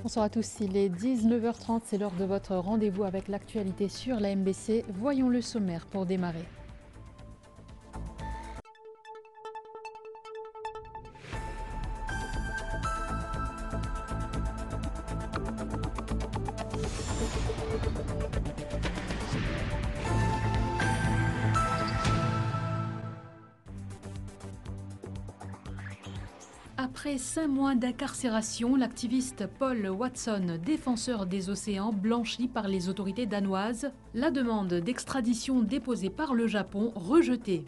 Bonsoir à tous, il est 19h30, c'est l'heure de votre rendez-vous avec l'actualité sur la MBC. Voyons le sommaire pour démarrer. Après 5 mois d'incarcération, l'activiste Paul Watson, défenseur des océans, blanchi par les autorités danoises. La demande d'extradition déposée par le Japon rejetée.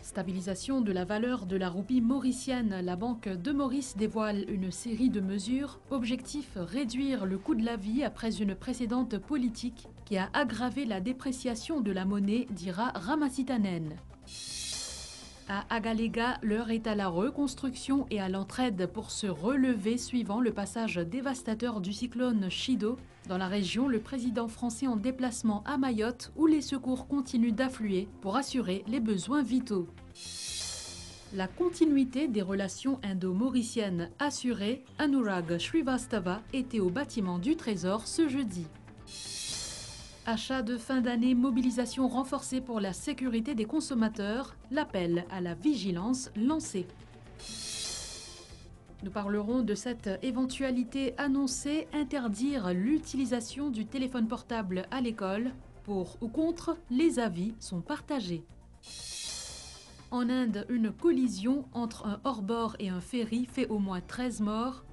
Stabilisation de la valeur de la roupie mauricienne. La Banque de Maurice dévoile une série de mesures. Objectif, réduire le coût de la vie après une précédente politique qui a aggravé la dépréciation de la monnaie, dira Ramasitanen. À Agalega, l'heure est à la reconstruction et à l'entraide pour se relever suivant le passage dévastateur du cyclone Chido. Dans la région, le président français en déplacement à Mayotte, où les secours continuent d'affluer pour assurer les besoins vitaux. La continuité des relations indo-mauriciennes assurée, Anurag Shrivastava était au bâtiment du Trésor ce jeudi. Achat de fin d'année, mobilisation renforcée pour la sécurité des consommateurs, l'appel à la vigilance lancé. Nous parlerons de cette éventualité annoncée, interdire l'utilisation du téléphone portable à l'école. Pour ou contre, les avis sont partagés. En Inde, une collision entre un hors-bord et un ferry fait au moins 13 morts.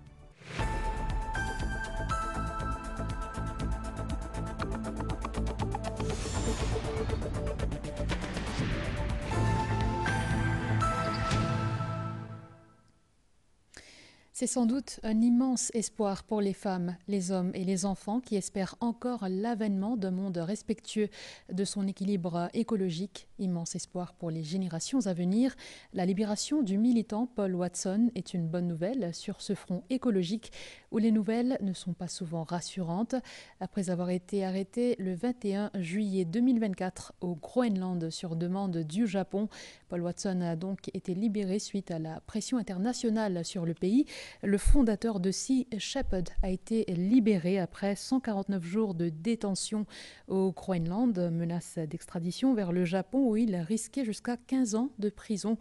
C'est sans doute un immense espoir pour les femmes, les hommes et les enfants qui espèrent encore l'avènement d'un monde respectueux de son équilibre écologique. Immense espoir pour les générations à venir. La libération du militant Paul Watson est une bonne nouvelle sur ce front écologique où les nouvelles ne sont pas souvent rassurantes. Après avoir été arrêté le 21 juillet 2024 au Groenland sur demande du Japon, Paul Watson a donc été libéré suite à la pression internationale sur le pays. Le fondateur de Sea Shepherd a été libéré après 149 jours de détention au Groenland, menace d'extradition vers le Japon où il risquait jusqu'à 15 ans de prison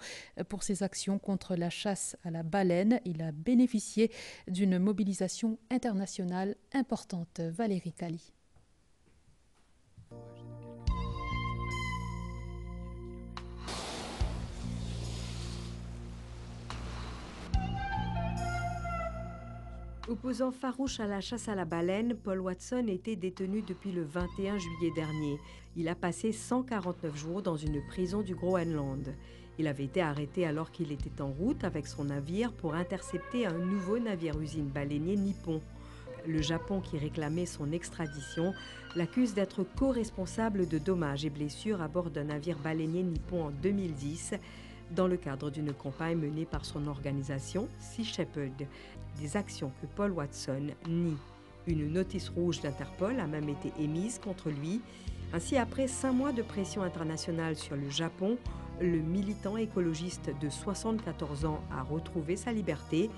pour ses actions contre la chasse à la baleine. Il a bénéficié d'une mobilisation internationale importante. Valérie Kali. Opposant farouche à la chasse à la baleine, Paul Watson était détenu depuis le 21 juillet dernier. Il a passé 149 jours dans une prison du Groenland. Il avait été arrêté alors qu'il était en route avec son navire pour intercepter un nouveau navire-usine baleinier nippon. Le Japon, qui réclamait son extradition, l'accuse d'être co-responsable de dommages et blessures à bord d'un navire baleinier nippon en 2010, dans le cadre d'une campagne menée par son organisation Sea Shepherd. Des actions que Paul Watson nie. Une notice rouge d'Interpol a même été émise contre lui. Ainsi, après 5 mois de pression internationale sur le Japon, le militant écologiste de 74 ans a retrouvé sa liberté.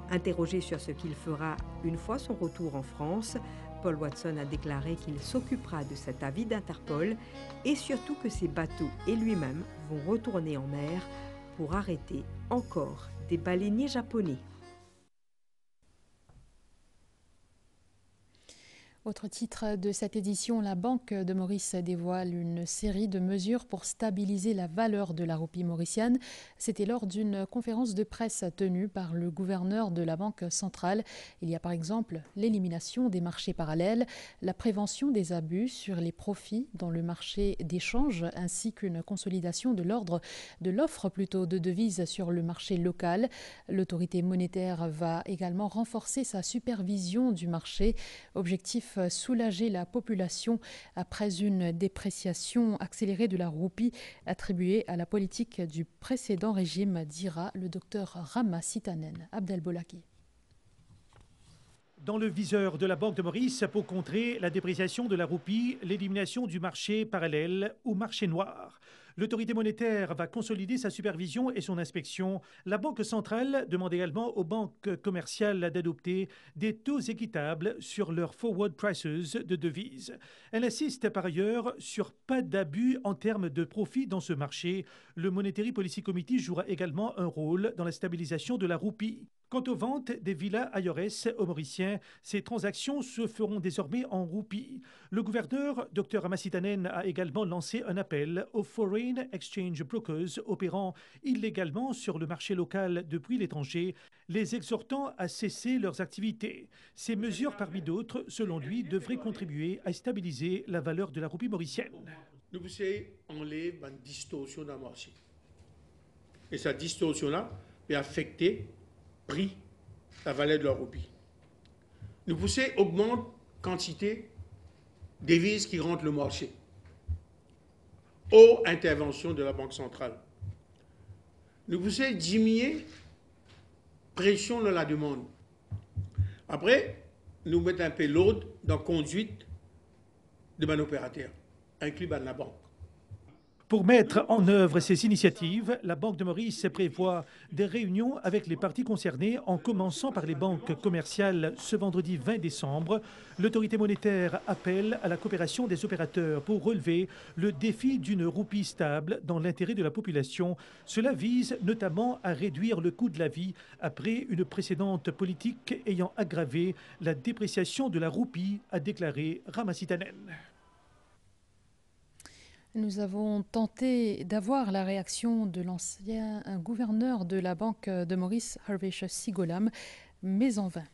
Interrogé sur ce qu'il fera une fois son retour en France, Paul Watson a déclaré qu'il s'occupera de cet avis d'Interpol et surtout que ses bateaux et lui-même vont retourner en mer pour arrêter encore des baleiniers japonais. Autre titre de cette édition, la Banque de Maurice dévoile une série de mesures pour stabiliser la valeur de la roupie mauricienne. C'était lors d'une conférence de presse tenue par le gouverneur de la Banque centrale. Il y a par exemple l'élimination des marchés parallèles, la prévention des abus sur les profits dans le marché d'échange, ainsi qu'une consolidation de l'offre de devises sur le marché local. L'autorité monétaire va également renforcer sa supervision du marché. Objectif soulager la population après une dépréciation accélérée de la roupie attribuée à la politique du précédent régime, dira le docteur Ramasitanen. Abdel Bolaki. Dans le viseur de la Banque de Maurice pour contrer la dépréciation de la roupie, l'élimination du marché parallèle ou marché noir. L'autorité monétaire va consolider sa supervision et son inspection. La Banque centrale demande également aux banques commerciales d'adopter des taux équitables sur leurs forward prices de devises. Elle insiste par ailleurs sur pas d'abus en termes de profit dans ce marché. Le Monetary Policy Committee jouera également un rôle dans la stabilisation de la roupie. Quant aux ventes des villas AIORES aux Mauriciens, ces transactions se feront désormais en roupies. Le gouverneur, Dr Ramasitanen, a également lancé un appel aux Foreign Exchange Brokers opérant illégalement sur le marché local depuis l'étranger, les exhortant à cesser leurs activités. Ces mesures, parmi d'autres, selon lui, devraient contribuer à stabiliser la valeur de la roupie mauricienne. Nous pouvons enlever une distorsion dans le marché. Et cette distorsion-là peut affecter le prix, la valeur de la roupie. Nous pouvons augmenter la quantité de devises qui rentrent le marché aux interventions de la Banque centrale. Nous pouvons diminuer la pression dans la demande. Après, nous mettons un peu l'ordre dans la conduite de nos opérateurs, inclus dans la banque. Pour mettre en œuvre ces initiatives, la Banque de Maurice prévoit des réunions avec les parties concernées, en commençant par les banques commerciales ce vendredi 20 décembre. L'autorité monétaire appelle à la coopération des opérateurs pour relever le défi d'une roupie stable dans l'intérêt de la population. Cela vise notamment à réduire le coût de la vie après une précédente politique ayant aggravé la dépréciation de la roupie, a déclaré Ramasitanen. Nous avons tenté d'avoir la réaction de l'ancien gouverneur de la Banque de Maurice, Harvesh Sigolam, mais en vain.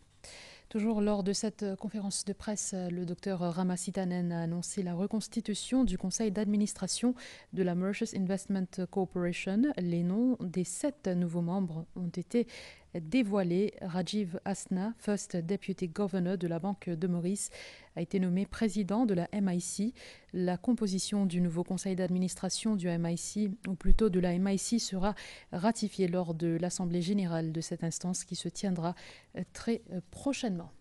Toujours lors de cette conférence de presse, le docteur Ramasitanen a annoncé la reconstitution du conseil d'administration de la Mauritius Investment Corporation. Les noms des 7 nouveaux membres ont été dévoilés. Rajiv Asna, First Deputy Governor de la Banque de Maurice, a été nommé président de la MIC. La composition du nouveau conseil d'administration du MIC, ou plutôt de la MIC, sera ratifiée lors de l'Assemblée générale de cette instance qui se tiendra très prochainement.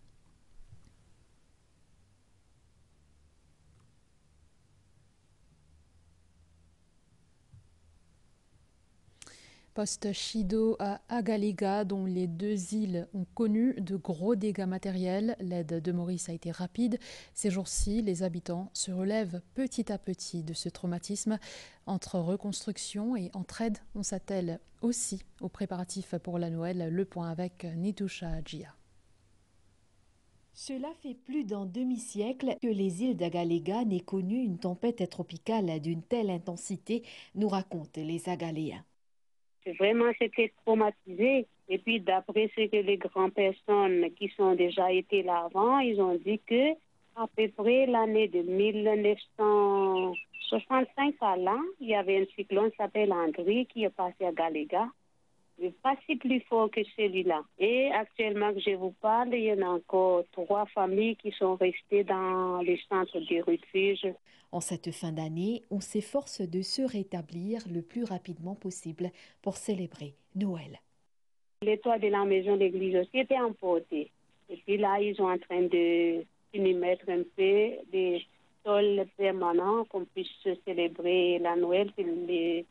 Poste Shido à Agalega, dont les 2 îles ont connu de gros dégâts matériels. L'aide de Maurice a été rapide. Ces jours-ci, les habitants se relèvent petit à petit de ce traumatisme. Entre reconstruction et entraide, on s'attelle aussi aux préparatifs pour la Noël. Le point avec Nitusha Adjia. Cela fait plus d'un demi-siècle que les îles d'Agalega n'aient connu une tempête tropicale d'une telle intensité, nous racontent les Agaléens. Vraiment, c'était traumatisé. Et puis, d'après ce que les grandes personnes qui sont déjà été là avant, ils ont dit que à peu près l'année de 1965 à là, il y avait un cyclone qui s'appelle André qui est passé à Galega. Mais pas si plus fort que celui-là. Et actuellement que je vous parle, il y en a encore 3 familles qui sont restées dans les centres de refuge. En cette fin d'année, on s'efforce de se rétablir le plus rapidement possible pour célébrer Noël. Les toits de la maison d'église aussi étaient emportés. Et puis là, ils sont en train de y mettre un peu des sols permanents qu'on puisse célébrer la Noël. Il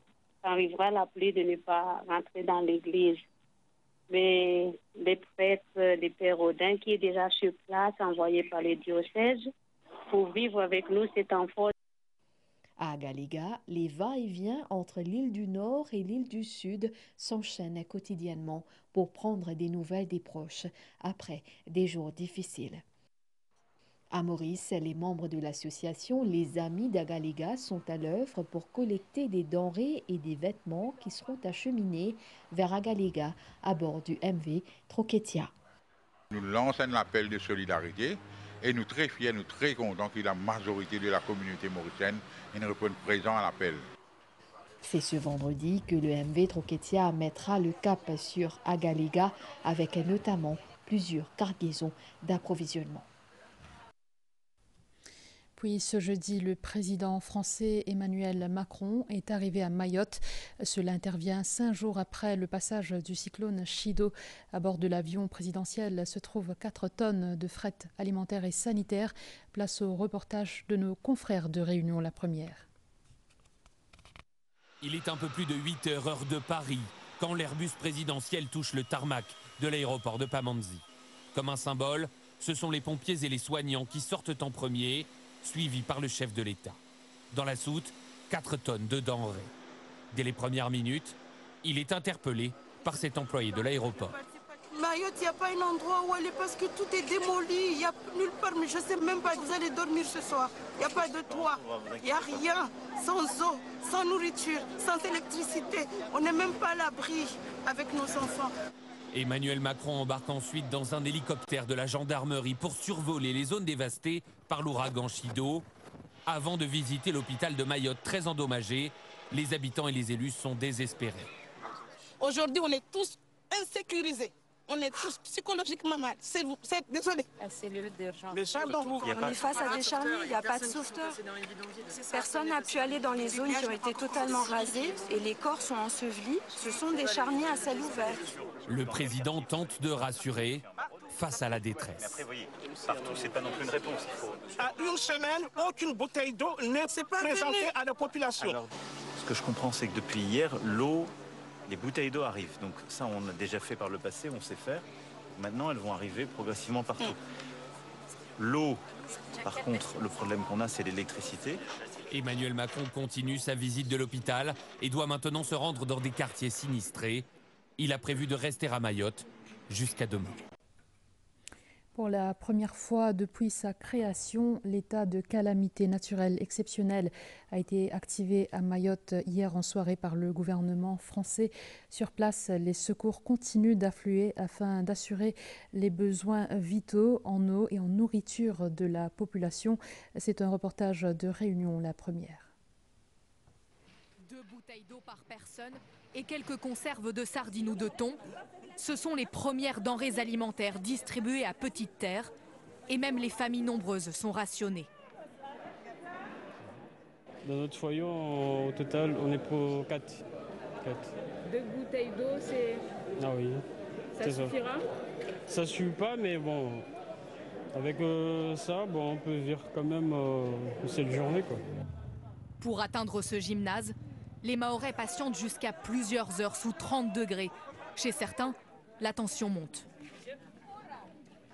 arrivera la pluie de ne pas rentrer dans l'église. Mais les prêtres, les pères Odin, qui est déjà sur place, envoyés par les diocèses, pour vivre avec nous cet enfant. À Agalega, les va-et-vient entre l'île du Nord et l'île du Sud s'enchaînent quotidiennement pour prendre des nouvelles des proches après des jours difficiles. À Maurice, les membres de l'association Les Amis d'Agalega sont à l'œuvre pour collecter des denrées et des vêtements qui seront acheminés vers Agalega à bord du MV Troketia. Nous lançons un appel de solidarité et nous sommes très fiers, nous sommes très contents que la majorité de la communauté mauricienne réponde présent à l'appel. C'est ce vendredi que le MV Troketia mettra le cap sur Agalega avec notamment plusieurs cargaisons d'approvisionnement. Puis ce jeudi, le président français Emmanuel Macron est arrivé à Mayotte. Cela intervient 5 jours après le passage du cyclone Chido. À bord de l'avion présidentiel se trouvent 4 tonnes de fret alimentaire et sanitaire. Place au reportage de nos confrères de Réunion la Première. Il est un peu plus de 8 heures, heure de Paris, quand l'Airbus présidentiel touche le tarmac de l'aéroport de Pamandzi. Comme un symbole, ce sont les pompiers et les soignants qui sortent en premier, suivis par le chef de l'État. Dans la soute, 4 tonnes de denrées. Dès les premières minutes, il est interpellé par cet employé de l'aéroport. Mayotte, il n'y a pas un endroit où aller parce que tout est démoli. Il n'y a nulle part, mais je ne sais même pas où vous allez dormir ce soir. Il n'y a pas de toit, il n'y a rien, sans eau, sans nourriture, sans électricité. On n'est même pas à l'abri avec nos enfants. Emmanuel Macron embarque ensuite dans un hélicoptère de la gendarmerie pour survoler les zones dévastées par l'ouragan Chido. Avant de visiter l'hôpital de Mayotte très endommagé, les habitants et les élus sont désespérés. Aujourd'hui, on est tous insécurisés. On est tous psychologiquement mal. Désolé. La cellule d'urgence. On est face à des charniers, il n'y a pas de sauveteur. Personne n'a pu aller dans les zones qui ont été totalement rasées et les corps sont ensevelis. Ce sont des charniers à ciel ouvert. Le président tente de rassurer face à la détresse. Après, voyez, partout, c'est pas non plus une réponse. À une semaine, aucune bouteille d'eau n'est présentée à la population. Alors, ce que je comprends, c'est que depuis hier, les bouteilles d'eau arrivent. Donc ça, on a déjà fait par le passé, on sait faire. Maintenant, elles vont arriver progressivement partout. L'eau, par contre, le problème qu'on a, c'est l'électricité. Emmanuel Macron continue sa visite de l'hôpital et doit maintenant se rendre dans des quartiers sinistrés. Il a prévu de rester à Mayotte jusqu'à demain. Pour la première fois depuis sa création, l'état de calamité naturelle exceptionnelle a été activé à Mayotte hier en soirée par le gouvernement français. Sur place, les secours continuent d'affluer afin d'assurer les besoins vitaux en eau et en nourriture de la population. C'est un reportage de Réunion, la première. 2 bouteilles d'eau par personne et quelques conserves de sardines ou de thon. Ce sont les premières denrées alimentaires distribuées à petite terre et même les familles nombreuses sont rationnées. Dans notre foyer, au total, on est pour 4. 2 bouteilles d'eau, c'est... Ah oui. Ça suffira? Ça suffit pas, mais bon, avec ça, bon, on peut dire quand même cette journée, quoi. Pour atteindre ce gymnase, les Mahorais patientent jusqu'à plusieurs heures sous 30 degrés. Chez certains, la tension monte.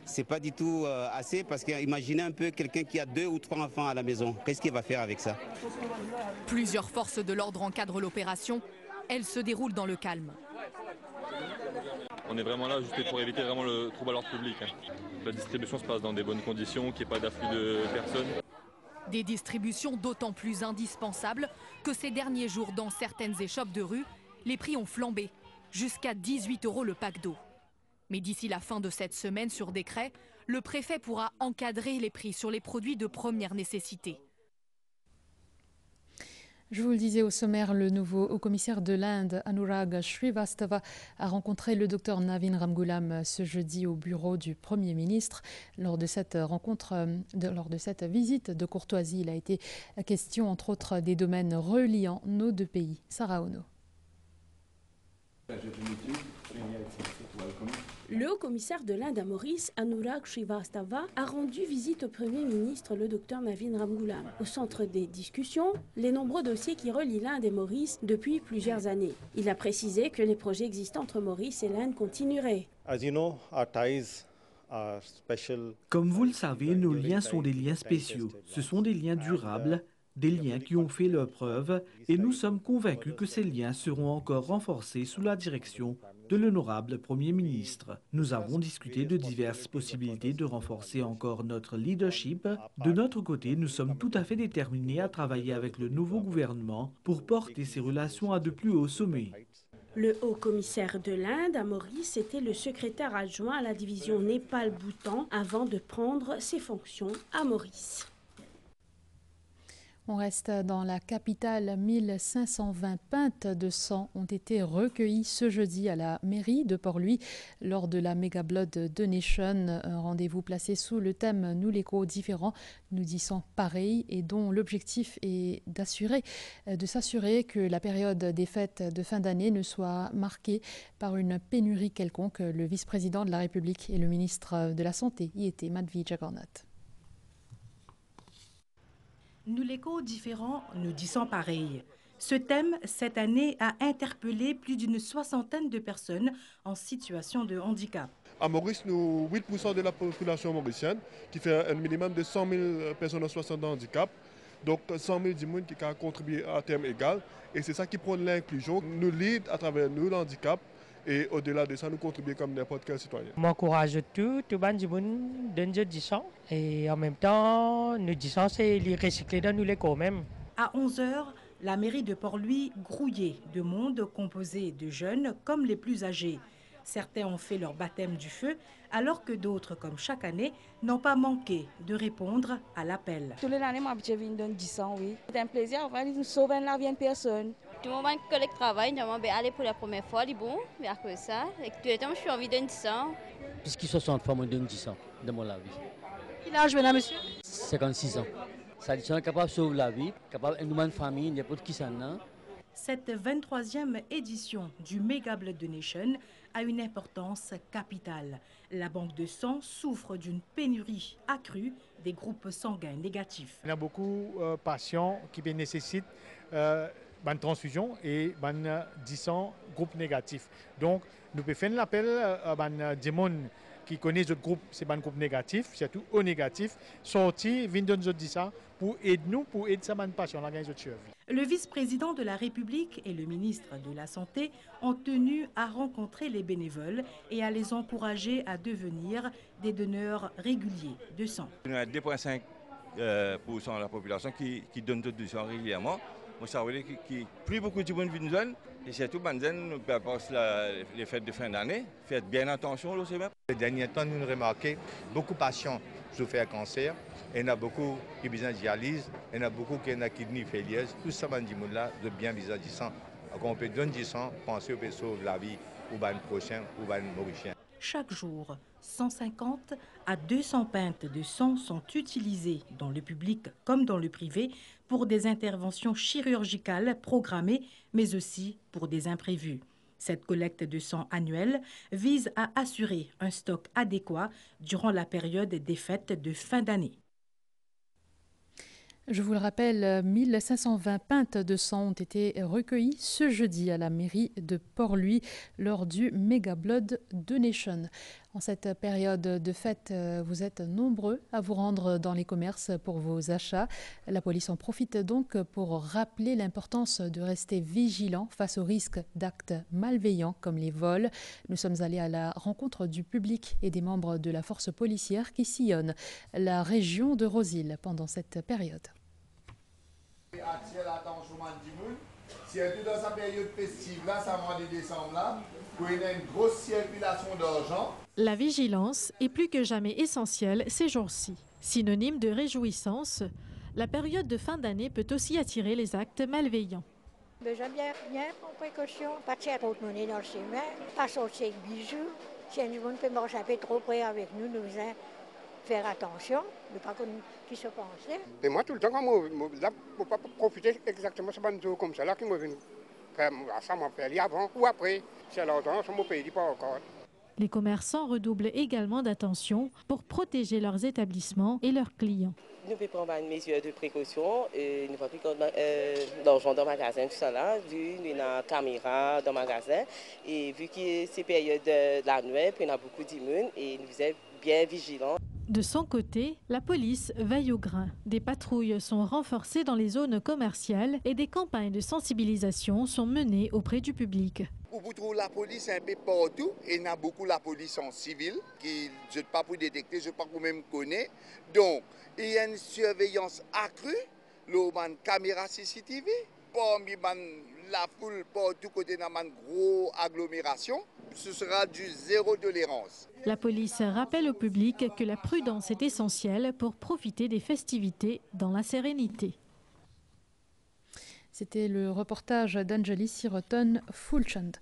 C'est pas du tout assez parce qu'imaginez un peu quelqu'un qui a 2 ou 3 enfants à la maison. Qu'est-ce qu'il va faire avec ça? Plusieurs forces de l'ordre encadrent l'opération. Elle se déroule dans le calme. On est vraiment là juste pour éviter vraiment le trouble à l'ordre public. La distribution se passe dans des bonnes conditions, qu'il n'y ait pas d'afflux de personnes. Des distributions d'autant plus indispensables que ces derniers jours, dans certaines échoppes de rue, les prix ont flambé, jusqu'à 18 € le pack d'eau. Mais d'ici la fin de cette semaine, sur décret, le préfet pourra encadrer les prix sur les produits de première nécessité. Je vous le disais au sommaire, le nouveau haut-commissaire de l'Inde, Anurag Shrivastava, a rencontré le docteur Navin Ramgoolam ce jeudi au bureau du Premier ministre. Lors de cette visite de courtoisie, il a été question, entre autres, des domaines reliant nos 2 pays. Sarah Ono. Le haut-commissaire de l'Inde à Maurice, Anurag Shrivastava, a rendu visite au Premier ministre, le docteur Navin Ramgoolam. Au centre des discussions, les nombreux dossiers qui relient l'Inde et Maurice depuis plusieurs années. Il a précisé que les projets existants entre Maurice et l'Inde continueraient. Comme vous le savez, nos liens sont des liens spéciaux. Ce sont des liens durables, des liens qui ont fait leurs preuves, et nous sommes convaincus que ces liens seront encore renforcés sous la direction de l'honorable Premier ministre. Nous avons discuté de diverses possibilités de renforcer encore notre leadership. De notre côté, nous sommes tout à fait déterminés à travailler avec le nouveau gouvernement pour porter ces relations à de plus hauts sommets. Le haut-commissaire de l'Inde à Maurice était le secrétaire adjoint à la division Népal-Bhoutan avant de prendre ses fonctions à Maurice. On reste dans la capitale. 1520 pintes de sang ont été recueillies ce jeudi à la mairie de Port-Louis lors de la Mega Blood Donation, un rendez-vous placé sous le thème « Nous l'écho différents, nous y sommes pareils » et dont l'objectif est de s'assurer que la période des fêtes de fin d'année ne soit marquée par une pénurie quelconque. Le vice-président de la République et le ministre de la Santé y étaient, Madhvi Jagannath. Nous l'écho différents, nous disons pareil. Ce thème, cette année, a interpellé plus d'une soixantaine de personnes en situation de handicap. À Maurice, nous, 8% de la population mauricienne, qui fait un minimum de 100 000 personnes en situation de handicap. Donc 100 000 personnes qui ont contribué à terme égal. Et c'est ça qui prône l'inclusion, nous lead à travers nous, l'handicap. Et au-delà de ça, nous contribuons comme n'importe quel citoyen. M'encourage tout le monde de 10 ans. Et en même temps, nous disons c'est les recycler dans nous les quand même. À 11h, la mairie de Port-Louis grouillait de monde composé de jeunes comme les plus âgés. Certains ont fait leur baptême du feu, alors que d'autres, comme chaque année, n'ont pas manqué de répondre à l'appel. Tous les années, je viens de 10 ans, oui. C'est un plaisir, nous sauver la vie de personne. Tout le moment que je travaille, je vais aller pour la première fois, bon, mais après ça, et tout le temps, je suis envie de 10 ans. Puisqu'ils sont 60 fois moins de 10 ans dans mon la vie. Quel âge, mesdames, monsieur? 56 ans. Ça dit qu'on est capable de sauver la vie, capable de nous une famille, n'importe qui s'en a. Cette 23e édition du Mega Blood Donation a une importance capitale. La banque de sang souffre d'une pénurie accrue des groupes sanguins négatifs. Il y a beaucoup de patients qui nécessitent une transfusion et 10 groupes négatifs. Donc, nous pouvons faire l'appel à des gens qui connaissent d'autres groupes, c'est un groupe négatif, surtout O négatif, sortir, venir nous dire ça pour aider nous, pour aider ces patients à gagner notre survie. Le vice-président de la République et le ministre de la Santé ont tenu à rencontrer les bénévoles et à les encourager à devenir des donneurs réguliers de sang. Il y a 2,5% de la population qui donne du sang régulièrement. Moi, ça veut dire qu'il y a plus beaucoup de monde qui nous donne. Et surtout, nous passons les fêtes de fin d'année. Faites bien attention. Ces derniers temps, nous avons remarqué beaucoup de patients souffrent de cancer. Il y en a beaucoup qui ont besoin de dialyse. Il y en a beaucoup qui ont la kidney failure. Tout ça, de bien besoin du sang. Donc, on peut donner du sang, penser qu'on peut sauver la vie ou le prochain ou le mauricien. Chaque jour, 150 à 200 pintes de sang sont utilisées dans le public comme dans le privé pour des interventions chirurgicales programmées, mais aussi pour des imprévus. Cette collecte de sang annuelle vise à assurer un stock adéquat durant la période des fêtes de fin d'année. Je vous le rappelle, 1520 pintes de sang ont été recueillies ce jeudi à la mairie de Port-Louis lors du Mega Blood Donation. En cette période de fête, vous êtes nombreux à vous rendre dans les commerces pour vos achats. La police en profite donc pour rappeler l'importance de rester vigilant face au risque d'actes malveillants comme les vols. Nous sommes allés à la rencontre du public et des membres de la force policière qui sillonnent la région de Rosil pendant cette période. Attirer l'attention du monde, surtout dans sa période festive, là, ça mois de décembre, là, où il y a une grosse circulation d'argent. La vigilance est plus que jamais essentielle ces jours-ci. Synonyme de réjouissance, la période de fin d'année peut aussi attirer les actes malveillants. J'aime bien prendre précaution, pas tirer trop de monnaie dans le chemin, pas sortir avec bijoux. Si un monde peut m'échapper trop près avec nous, nous devons faire attention, ne pas qui se pense. Et moi, tout le temps, quand je ne pas profiter exactement de ce jour comme ça, là, qui me vient. Ça m'a fait avant ou après. C'est alors dans mon pays, pas encore. Les commerçants redoublent également d'attention pour protéger leurs établissements et leurs clients. Nous pouvons prendre une mesure de précaution, nous ne pouvons plus d'argent dans le magasin, tout ça là, vu qu'il y a une caméra dans le magasin, et vu que c'est période de la nuit, puis il y a beaucoup d'immunes, et nous sommes bien vigilants. De son côté, la police veille au grain. Des patrouilles sont renforcées dans les zones commerciales et des campagnes de sensibilisation sont menées auprès du public. Vous trouvez la police un peu partout, et il y a beaucoup la police en civil, qui ne sont pas pour détecter, je ne sais pas vous-même connaître. Donc, il y a une surveillance accrue, une caméra CCTV, parmi la foule partout côté dans une grosse agglomération, ce sera du zéro tolérance. La police rappelle au public que la prudence est essentielle pour profiter des festivités dans la sérénité. C'était le reportage d'Anjali Siroton-Fulchand.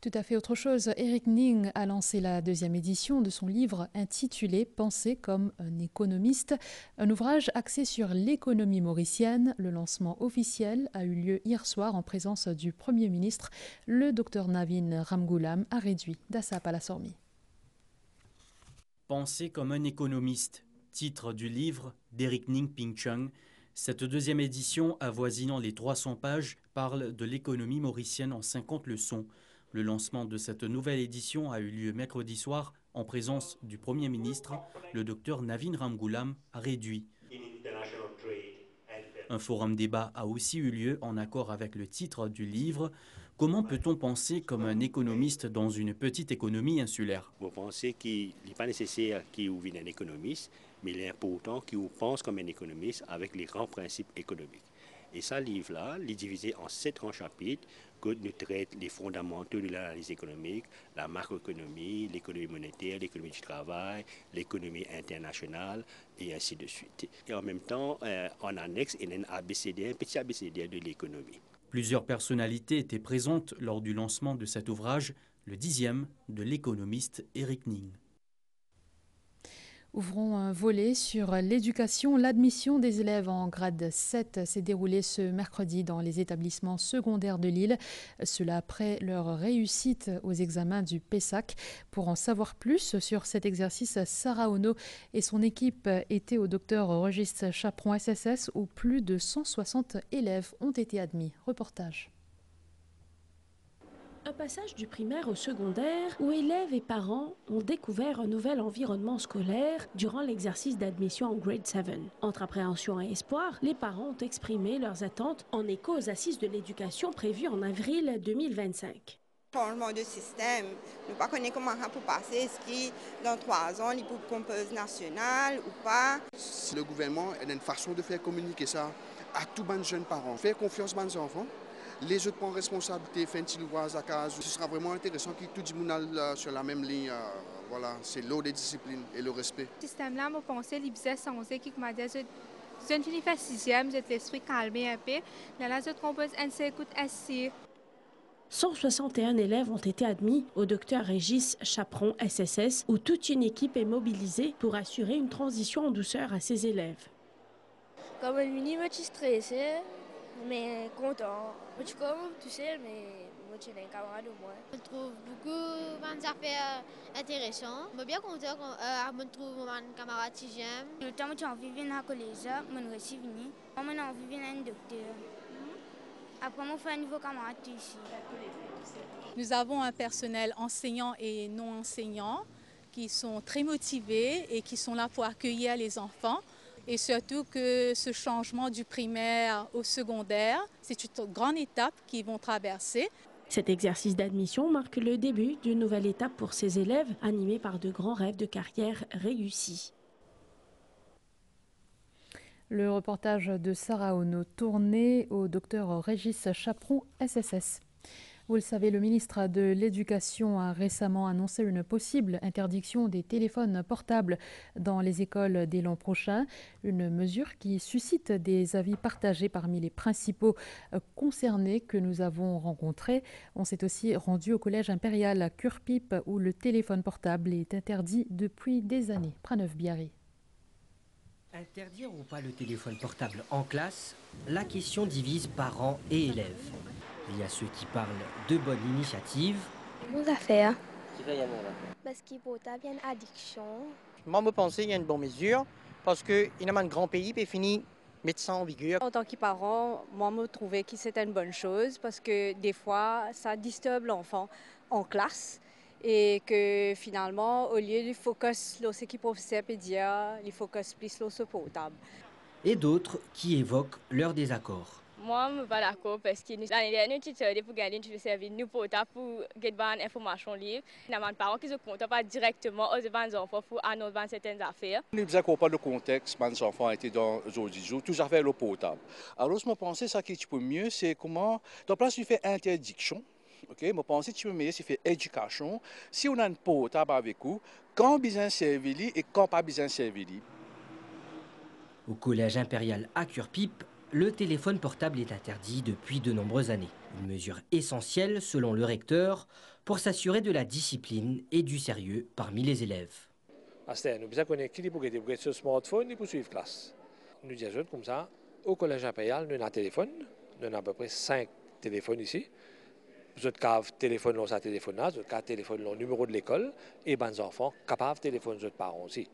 Tout à fait autre chose, Eric Ning a lancé la 2e édition de son livre intitulé « Penser comme un économiste », un ouvrage axé sur l'économie mauricienne. Le lancement officiel a eu lieu hier soir en présence du Premier ministre. Le Dr Navin Ramgoolam a réduit d'Assap à la Sormi. Penser comme un économiste, titre du livre d'Eric Ning Ping Chung, Cette deuxième édition, avoisinant les 300 pages, parle de l'économie mauricienne en 50 leçons. Le lancement de cette nouvelle édition a eu lieu mercredi soir en présence du Premier ministre, le Dr Navin Ramgoolam, a réduit. Un forum débat a aussi eu lieu en accord avec le titre du livre. Comment peut-on penser comme un économiste dans une petite économie insulaire? Vous pensez qu'il n'est pas nécessaire qu'il devienne un économiste, mais il est important qu'il pense comme un économiste avec les grands principes économiques. Et ce livre-là, il est divisé en 7 grands chapitres que nous traitons les fondamentaux de l'analyse économique, la macroéconomie, l'économie monétaire, l'économie du travail, l'économie internationale et ainsi de suite. Et en même temps, en annexe, il y a un ABCD, un petit ABCD de l'économie. Plusieurs personnalités étaient présentes lors du lancement de cet ouvrage, le 10e de l'économiste Eric Ning. Ouvrons un volet sur l'éducation. L'admission des élèves en grade 7 s'est déroulée ce mercredi dans les établissements secondaires de Lille. Cela après leur réussite aux examens du PESAC. Pour en savoir plus sur cet exercice, Sarah Ono et son équipe étaient au Dr Régis Chaperon SSS où plus de 160 élèves ont été admis. Reportage. Un passage du primaire au secondaire où élèves et parents ont découvert un nouvel environnement scolaire durant l'exercice d'admission en grade 7. Entre appréhension et espoir, les parents ont exprimé leurs attentes en écho aux assises de l'éducation prévues en avril 2025. Changement de système, nous ne connaissons pas comment pour passer, est-ce qu'il dans 3 ans, il peut composer national ou pas. Le gouvernement a une façon de faire communiquer ça à tous les jeunes parents, faire confiance aux enfants. Les autres prennent responsabilité, font une à casa. Ce sera vraiment intéressant que tout le monde sur la même ligne. Voilà, c'est l'eau des disciplines et le respect. Ce système-là, je pensais qu'il faisait sensé qui m'a dit je ne finis pas 6e, j'ai l'esprit calmé un peu. Là, je compose un écoute assis. 161 élèves ont été admis au Dr Régis Chaperon SSS où toute une équipe est mobilisée pour assurer une transition en douceur à ces élèves. Comme l'uni, je suis stressée. Mais content. Je suis comme tout seul, mais moi, j'ai un camarade de moi. Je trouve beaucoup d'affaires intéressantes. Je suis bien content quand je trouve mon camarade 6e. Le temps où j'ai envie de venir à collège, je suis venu. Moi, j'ai envie de venir à un docteur. Après, je fais un nouveau camarade ici. Nous avons un personnel enseignant et non enseignant qui sont très motivés et qui sont là pour accueillir les enfants. Et surtout que ce changement du primaire au secondaire, c'est une grande étape qu'ils vont traverser. Cet exercice d'admission marque le début d'une nouvelle étape pour ces élèves animés par de grands rêves de carrière réussis. Le reportage de Sarah Ono tourné au Dr Régis Chaperon SSS. Vous le savez, le ministre de l'Éducation a récemment annoncé une possible interdiction des téléphones portables dans les écoles dès l'an prochain. Une mesure qui suscite des avis partagés parmi les principaux concernés que nous avons rencontrés. On s'est aussi rendu au collège impérial à Curpip où le téléphone portable est interdit depuis des années. Praneuf Biarri. Interdire ou pas le téléphone portable en classe, la question divise parents et élèves. Il y a ceux qui parlent de bonnes initiatives. Bonnes affaires. Parce qu'il y a une addiction. Moi, je pense qu'il y a une bonne mesure parce qu'il y a un grand pays qui finit mettre ça en vigueur. En tant que parent, moi, je trouvais que c'était une bonne chose parce que des fois, ça disturbe l'enfant en classe et que finalement, au lieu de focus sur ce qui professeur peut dire, il focus plus sur ce portable. Et d'autres qui évoquent leur désaccord. Moi, je ne suis pas d'accord parce que l'année dernière, tu te pour gagner, tu servir nous portable pour avoir une information libre. Il y a des parents qui ne se comptent pas directement aux enfants pour annoncer certaines affaires. Nous ne savons pas le contexte, les enfants étaient dans aujourd'hui jours, tout à fait le portable. Alors, je pense que ça qui est mieux, c'est comment, dans place, tu fais interdiction. Ok, je pense que tu peux mieux, c'est faire éducation. Si on a un portable avec vous, quand besoin servir et quand pas besoin servir. Au collège impérial à Curpip, le téléphone portable est interdit depuis de nombreuses années. Une mesure essentielle, selon le recteur, pour s'assurer de la discipline et du sérieux parmi les élèves. Nous avons besoin de connecter pour ce smartphone et pour suivre classe. Nous disons comme ça, au collège impérial, nous avons un téléphone. Nous avons à peu près 5 téléphones ici. Nous avons un téléphone, nous avons un téléphone, le numéro de l'école et les enfants capables de téléphoner aux parents aussi.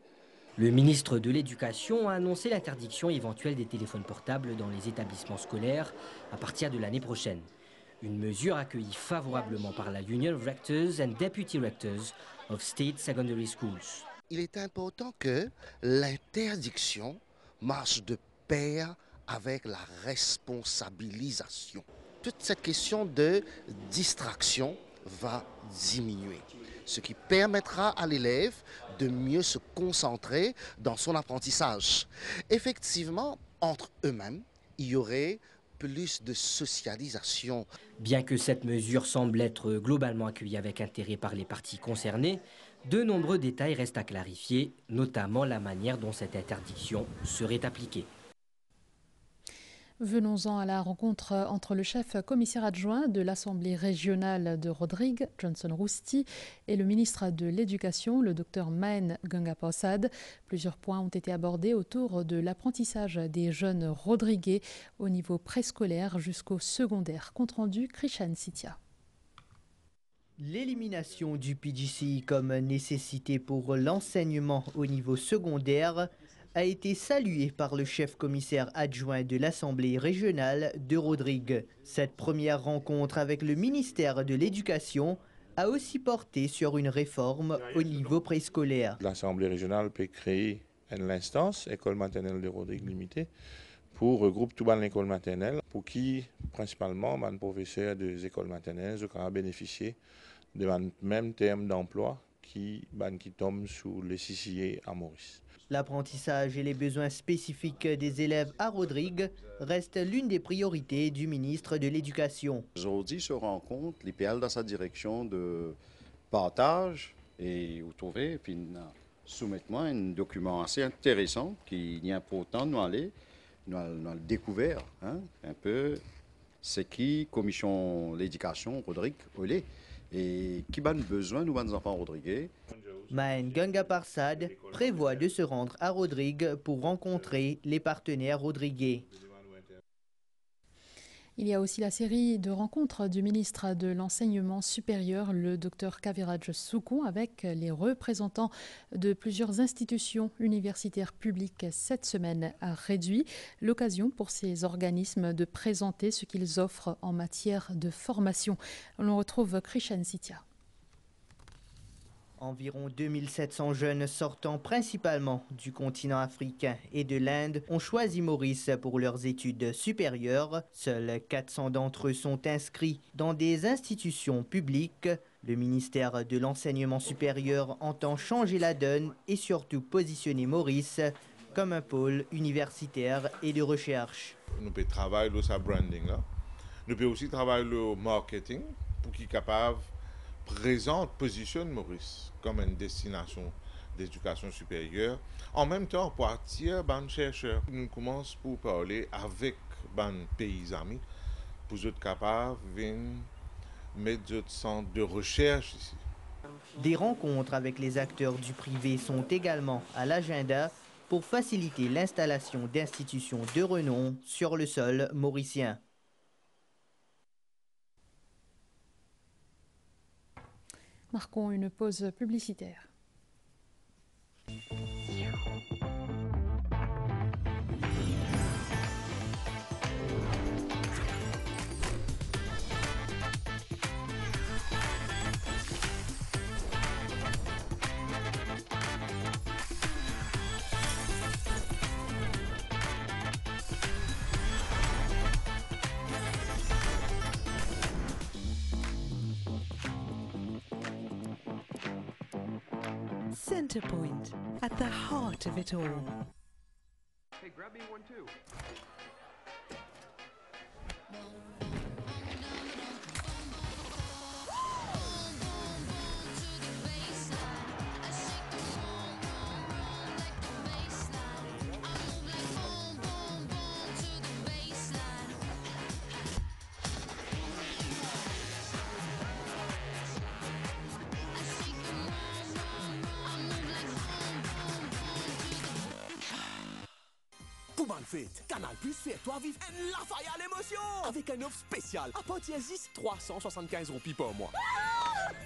Le ministre de l'Éducation a annoncé l'interdiction éventuelle des téléphones portables dans les établissements scolaires à partir de l'année prochaine. Une mesure accueillie favorablement par la Union of Rectors and Deputy Rectors of State Secondary Schools. Il est important que l'interdiction marche de pair avec la responsabilisation. Toute cette question de distraction va diminuer, ce qui permettra à l'élève de mieux se concentrer dans son apprentissage. Effectivement, entre eux-mêmes, il y aurait plus de socialisation. Bien que cette mesure semble être globalement accueillie avec intérêt par les parties concernées, de nombreux détails restent à clarifier, notamment la manière dont cette interdiction serait appliquée. Venons-en à la rencontre entre le chef commissaire adjoint de l'Assemblée régionale de Rodrigue, Johnson Rousti, et le ministre de l'Éducation, le Dr Maen Gunga Possad. Plusieurs points ont été abordés autour de l'apprentissage des jeunes rodriguais au niveau préscolaire jusqu'au secondaire. Compte rendu, Krishan Sitia. L'élimination du PGCE comme nécessité pour l'enseignement au niveau secondaire a été saluée par le chef commissaire adjoint de l'Assemblée régionale de Rodrigue. Cette première rencontre avec le ministère de l'Éducation a aussi porté sur une réforme au niveau préscolaire. L'Assemblée régionale peut créer une instance, École maternelle de Rodrigue limitée, pour regrouper tout l'école maternelle, pour qui, principalement, les professeurs des écoles maternelles ont bénéficié de même terme d'emploi qui tombent sous les CCA à Maurice. L'apprentissage et les besoins spécifiques des élèves à Rodrigue restent l'une des priorités du ministre de l'Éducation. Aujourd'hui, se rencontre l'IPL dans sa direction de partage et vous trouvez, puis soumettez-moi un document assez intéressant qui est important de nous aller, nous découvert un peu ce qui commission l'éducation Rodrigue Olé et qui a besoin nous nos enfants rodriguais. Maen Gunga Possad prévoit de se rendre à Rodrigue pour rencontrer les partenaires rodriguais. Il y a aussi la série de rencontres du ministre de l'Enseignement supérieur, le Dr Kaviraj Soukon, avec les représentants de plusieurs institutions universitaires publiques cette semaine a réduit. L'occasion pour ces organismes de présenter ce qu'ils offrent en matière de formation. On retrouve Krishan Sitia. Environ 2700 jeunes sortant principalement du continent africain et de l'Inde ont choisi Maurice pour leurs études supérieures. Seuls 400 d'entre eux sont inscrits dans des institutions publiques. Le ministère de l'Enseignement supérieur entend changer la donne et surtout positionner Maurice comme un pôle universitaire et de recherche. Nous pouvons travailler sur sa branding là. Nous pouvons aussi travailler le marketing pour qu'il soit capable présente, positionne Maurice comme une destination d'éducation supérieure. En même temps, pour attirer les chercheurs, nous commençons pour parler avec les pays amis pour être capables de mettre des centres de recherche ici. Des rencontres avec les acteurs du privé sont également à l'agenda pour faciliter l'installation d'institutions de renom sur le sol mauricien. Marquons une pause publicitaire. Centrepoint, at the heart of it all. Hey, grab me one too. Canal Plus fait toi vivre un Lafayette l'émotion avec un offre spéciale à partir de 375 roupies par mois.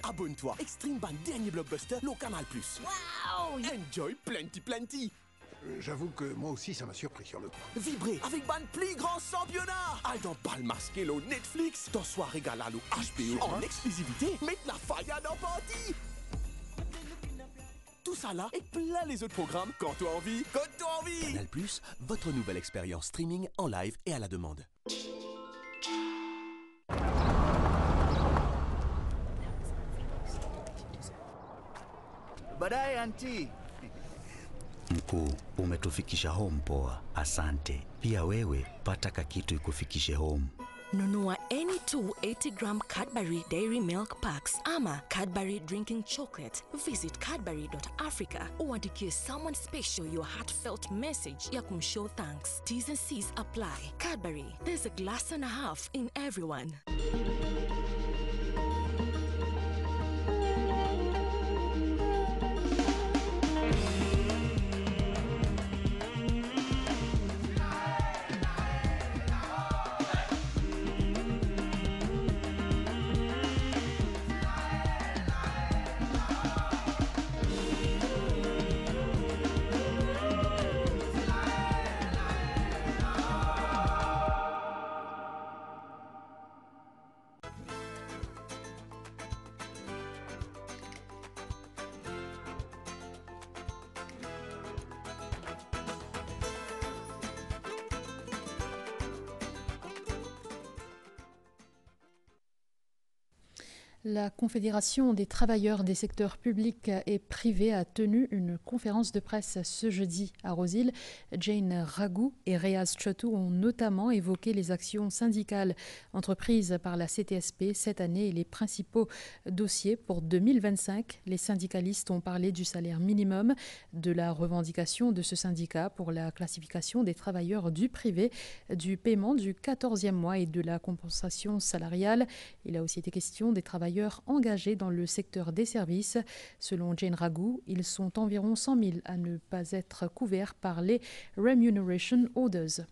Abonne-toi. Extreme Ban dernier blockbuster, le Canal+. Wow! Enjoy plenty. J'avoue que moi aussi, ça m'a surpris sur le coup. Vibrez avec ban plus grand championnat. Aille dans bal masqué le Netflix, dans soirée gala le HBO en exclusivité. Mettre la faille dans party. Tout ça là et plein les autres programmes quand tu as envie. Canal+, votre nouvelle expérience streaming en live et à la demande. Baadaye anti. Mkuu, umetufikisha home poa, asante. Pia wewe pata kakitu ikufikishe home. Nunua any 280-gram Cadbury Dairy Milk Packs ama Cadbury Drinking Chocolate. Visit cadbury.africa uandikie someone special your heartfelt message ya kumshow thanks. T's and C's apply. Cadbury, there's a glass and a half in everyone. La Confédération des travailleurs des secteurs publics et privés a tenu une conférence de presse ce jeudi à Rose-Île. Jane Ragou et Reaz Chotou ont notamment évoqué les actions syndicales entreprises par la CTSP cette année et les principaux dossiers pour 2025. Les syndicalistes ont parlé du salaire minimum, de la revendication de ce syndicat pour la classification des travailleurs du privé, du paiement du 14e mois et de la compensation salariale. Il a aussi été question des travailleurs engagés dans le secteur des services. Selon Jane Ragou, ils sont environ 100 000 à ne pas être couverts par les Remuneration Orders.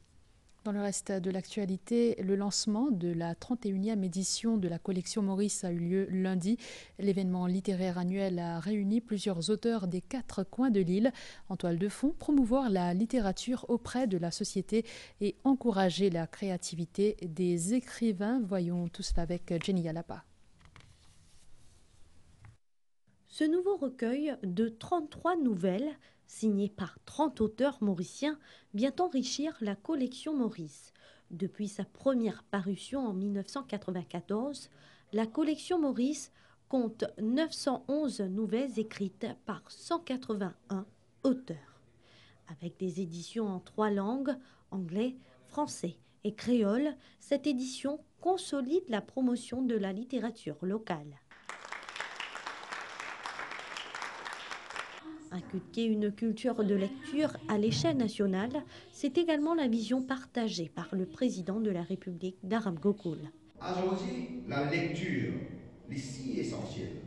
Dans le reste de l'actualité, le lancement de la 31e édition de la collection Maurice a eu lieu lundi. L'événement littéraire annuel a réuni plusieurs auteurs des 4 coins de l'île. En toile de fond, promouvoir la littérature auprès de la société et encourager la créativité des écrivains. Voyons tout cela avec Jenny Yalapa. Ce nouveau recueil de 33 nouvelles, signé par 30 auteurs mauriciens, vient enrichir la collection Maurice. Depuis sa première parution en 1994, la collection Maurice compte 911 nouvelles écrites par 181 auteurs. Avec des éditions en 3 langues, anglais, français et créole, cette édition consolide la promotion de la littérature locale. Inculquer une culture de lecture à l'échelle nationale, c'est également la vision partagée par le président de la République d'Aram Gokul. Aujourd'hui, la lecture est si essentielle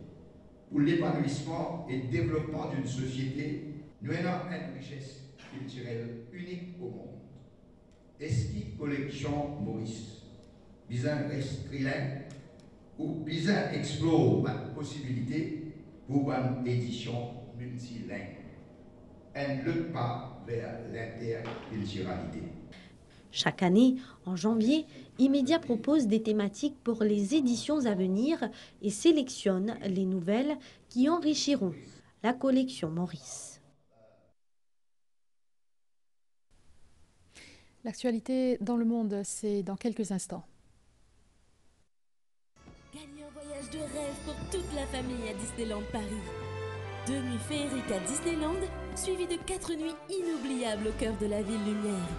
pour l'épanouissement et le développement d'une société. Nous avons une richesse culturelle unique au monde. Est-ce que collection Maurice, bizarre restreint ou bizarre explore la possibilité pour une édition multilingue. Elle ne lutte pas vers l'interculturalité. Chaque année, en janvier, Immédiat propose des thématiques pour les éditions à venir et sélectionne les nouvelles qui enrichiront la collection Maurice. L'actualité dans le monde, c'est dans quelques instants. Gagnez un voyage de rêve pour toute la famille à Disneyland Paris. 2 nuits féeriques à Disneyland, suivies de 4 nuits inoubliables au cœur de la ville lumière.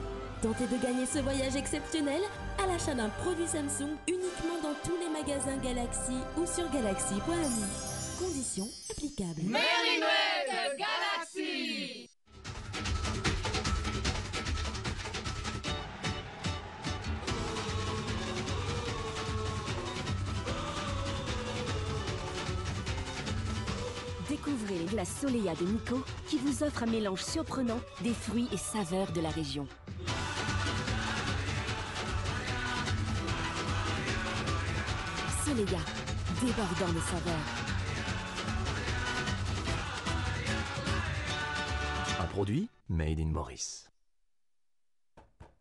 Tentez de gagner ce voyage exceptionnel à l'achat d'un produit Samsung uniquement dans tous les magasins Galaxy ou sur galaxy.me. Conditions applicables. Merry Noël de Galaxy! Découvrez les glaces Soleya de Nico qui vous offrent un mélange surprenant des fruits et saveurs de la région. Soleya, débordant de saveurs. produit made in Maurice.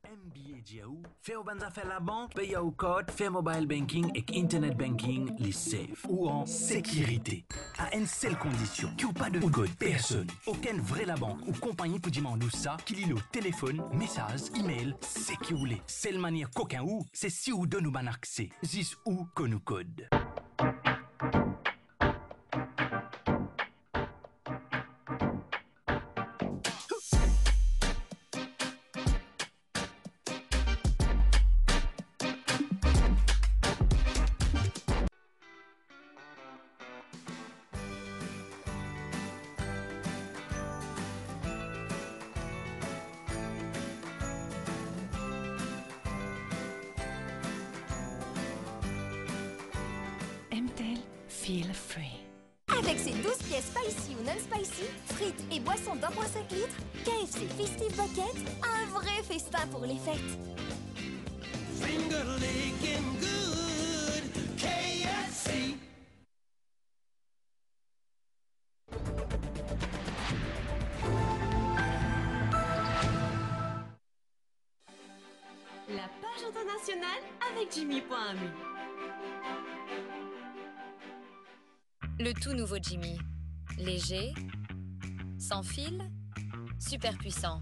MBA Diaou, fait au banza fait la banque, paye au code, fait mobile banking et internet banking, les safe ou en sécurité. À une seule condition, qu'il n'y ait pas de code personne, aucun vrai la banque ou compagnie pour demander ça, qu'il y ait le téléphone, message, email, c'est qui vous voulez. Seule manière qu'aucun ou, c'est si ou donne nous ban accès, 10 ou qu'on nous code. MTEL Feel Free. Avec ses 12 pièces spicy ou non-spicy, frites et boissons d'1,5 litres, KFC Festive Bucket, un vrai festin pour les fêtes. Finger licking good, KFC. La page internationale avec Jimmy.me. Le tout nouveau Jimmy. Léger, sans fil, super puissant.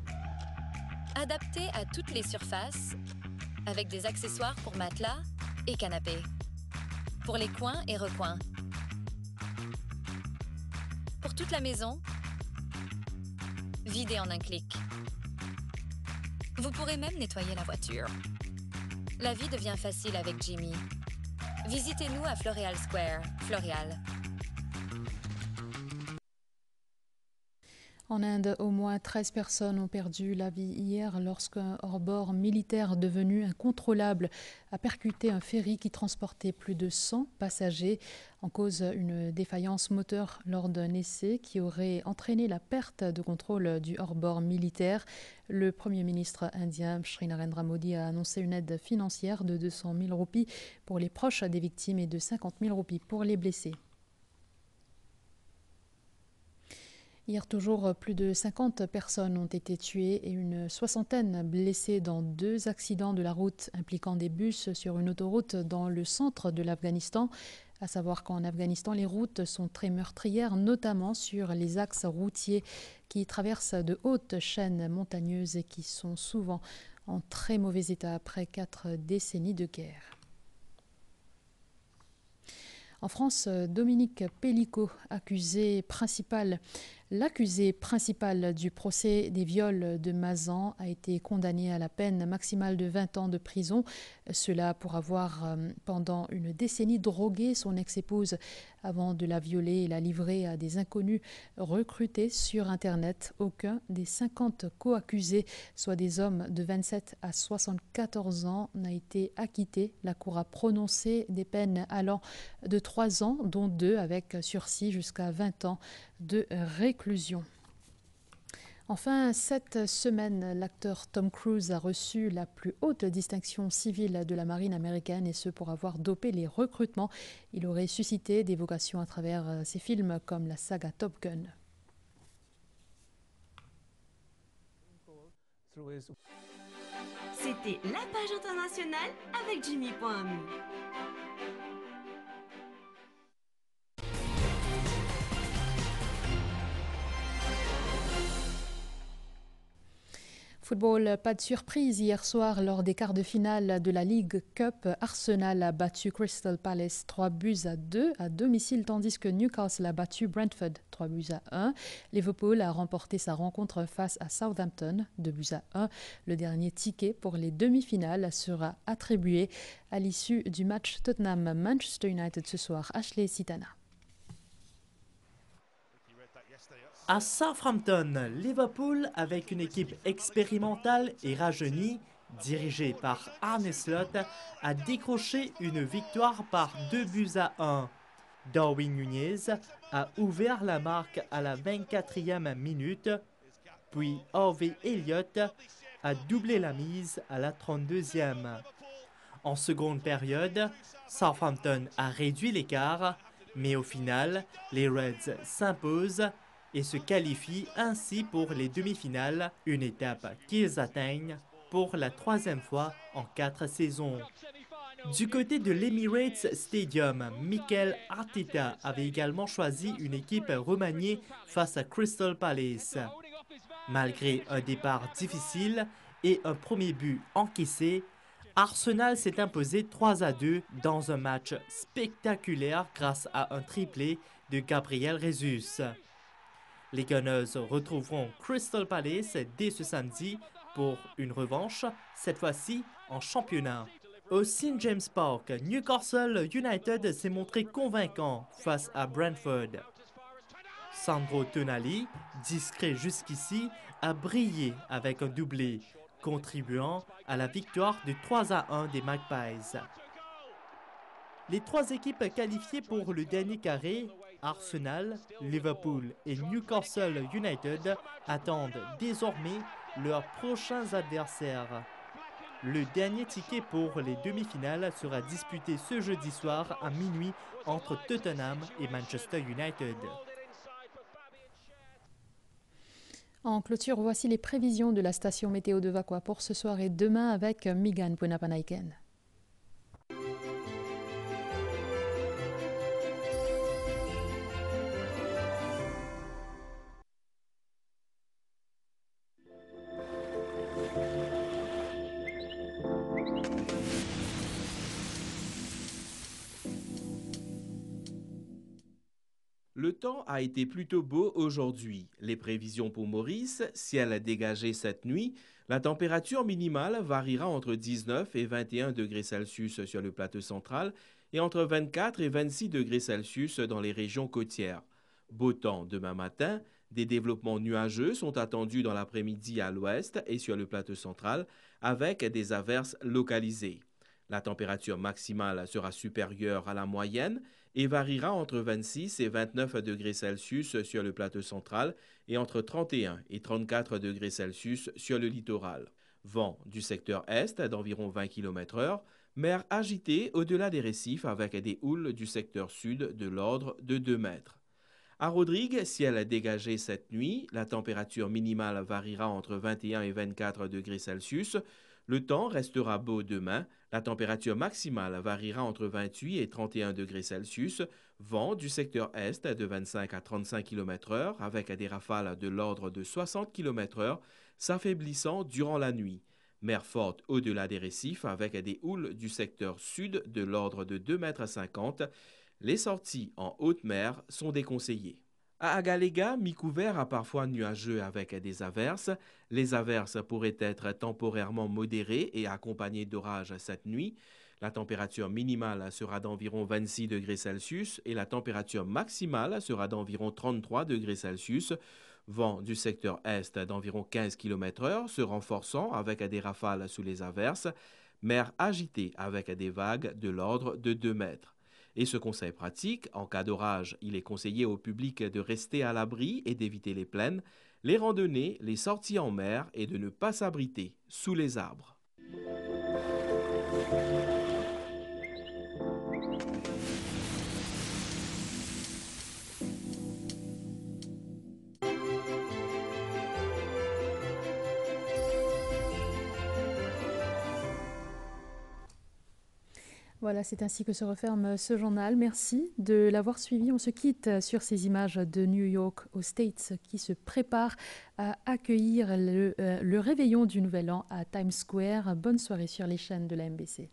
Adapté à toutes les surfaces, avec des accessoires pour matelas et canapé. Pour les coins et recoins. Pour toute la maison, vidé en un clic. Vous pourrez même nettoyer la voiture. La vie devient facile avec Jimmy. Visitez-nous à Floréal Square, Floréal. En Inde, au moins 13 personnes ont perdu la vie hier lorsqu'un hors-bord militaire devenu incontrôlable a percuté un ferry qui transportait plus de 100 passagers. En cause, une défaillance moteur lors d'un essai qui aurait entraîné la perte de contrôle du hors-bord militaire. Le Premier ministre indien Shri Narendra Modi a annoncé une aide financière de 200 000 roupies pour les proches des victimes et de 50 000 roupies pour les blessés. Hier toujours, plus de 50 personnes ont été tuées et une soixantaine blessées dans 2 accidents de la route impliquant des bus sur une autoroute dans le centre de l'Afghanistan. À savoir qu'en Afghanistan, les routes sont très meurtrières, notamment sur les axes routiers qui traversent de hautes chaînes montagneuses et qui sont souvent en très mauvais état après 4 décennies de guerre. En France, Dominique Pellicot, l'accusé principal du procès des viols de Mazan, a été condamné à la peine maximale de 20 ans de prison. Cela pour avoir, pendant une décennie, drogué son ex-épouse avant de la violer et la livrer à des inconnus recrutés sur Internet. Aucun des 50 co-accusés, soit des hommes de 27 à 74 ans, n'a été acquitté. La Cour a prononcé des peines allant de 3 ans, dont 2 avec sursis jusqu'à 20 ans de réclusion. Enfin, cette semaine, l'acteur Tom Cruise a reçu la plus haute distinction civile de la marine américaine, et ce pour avoir dopé les recrutements. Il aurait suscité des vocations à travers ses films comme la saga Top Gun. C'était la page internationale avec Jimmy.me. Football, pas de surprise. Hier soir, lors des quarts de finale de la League Cup, Arsenal a battu Crystal Palace 3-2 à domicile, tandis que Newcastle a battu Brentford 3-1. Liverpool a remporté sa rencontre face à Southampton 2-1. Le dernier ticket pour les demi-finales sera attribué à l'issue du match Tottenham-Manchester United ce soir. Ashley Sitana. À Southampton, Liverpool, avec une équipe expérimentale et rajeunie, dirigée par Arne Slot, a décroché une victoire par 2-1. Darwin Nunez a ouvert la marque à la 24e minute, puis Harvey Elliott a doublé la mise à la 32e. En seconde période, Southampton a réduit l'écart, mais au final, les Reds s'imposent et se qualifient ainsi pour les demi-finales, une étape qu'ils atteignent pour la 3e fois en 4 saisons. Du côté de l'Emirates Stadium, Mikel Arteta avait également choisi une équipe remaniée face à Crystal Palace. Malgré un départ difficile et un premier but encaissé, Arsenal s'est imposé 3-2 dans un match spectaculaire grâce à un triplé de Gabriel Jesus. Les Gunners retrouveront Crystal Palace dès ce samedi pour une revanche, cette fois-ci en championnat. Au St. James Park, Newcastle United s'est montré convaincant face à Brentford. Sandro Tonali, discret jusqu'ici, a brillé avec un doublé, contribuant à la victoire de 3-1 des Magpies. Les 3 équipes qualifiées pour le dernier carré, Arsenal, Liverpool et Newcastle United, attendent désormais leurs prochains adversaires. Le dernier ticket pour les demi-finales sera disputé ce jeudi soir à minuit entre Tottenham et Manchester United. En clôture, voici les prévisions de la station météo de Vakwa pour ce soir et demain avec Migan Punapanaiken. Le temps a été plutôt beau aujourd'hui. Les prévisions pour Maurice, ciel dégagé cette nuit, la température minimale variera entre 19 et 21 degrés Celsius sur le plateau central et entre 24 et 26 degrés Celsius dans les régions côtières. Beau temps demain matin, des développements nuageux sont attendus dans l'après-midi à l'ouest et sur le plateau central avec des averses localisées. La température maximale sera supérieure à la moyenne et variera entre 26 et 29 degrés Celsius sur le plateau central et entre 31 et 34 degrés Celsius sur le littoral. Vent du secteur est d'environ 20 km/h, mer agitée au-delà des récifs avec des houles du secteur sud de l'ordre de 2 mètres. À Rodrigue, ciel dégagé cette nuit, la température minimale variera entre 21 et 24 degrés Celsius. Le temps restera beau demain. La température maximale variera entre 28 et 31 degrés Celsius. Vent du secteur est de 25 à 35 km/h avec des rafales de l'ordre de 60 km/h s'affaiblissant durant la nuit. Mer forte au-delà des récifs avec des houles du secteur sud de l'ordre de 2,50 m. Les sorties en haute mer sont déconseillées. À Agalega, mi-couvert à parfois nuageux avec des averses. Les averses pourraient être temporairement modérées et accompagnées d'orages cette nuit. La température minimale sera d'environ 26 degrés Celsius et la température maximale sera d'environ 33 degrés Celsius. Vent du secteur est d'environ 15 km/h se renforçant avec des rafales sous les averses. Mer agitée avec des vagues de l'ordre de 2 mètres. Et ce conseil pratique, en cas d'orage, il est conseillé au public de rester à l'abri et d'éviter les plaines, les randonnées, les sorties en mer et de ne pas s'abriter sous les arbres. Voilà, c'est ainsi que se referme ce journal. Merci de l'avoir suivi. On se quitte sur ces images de New York aux States qui se préparent à accueillir le réveillon du Nouvel An à Times Square. Bonne soirée sur les chaînes de la MBC.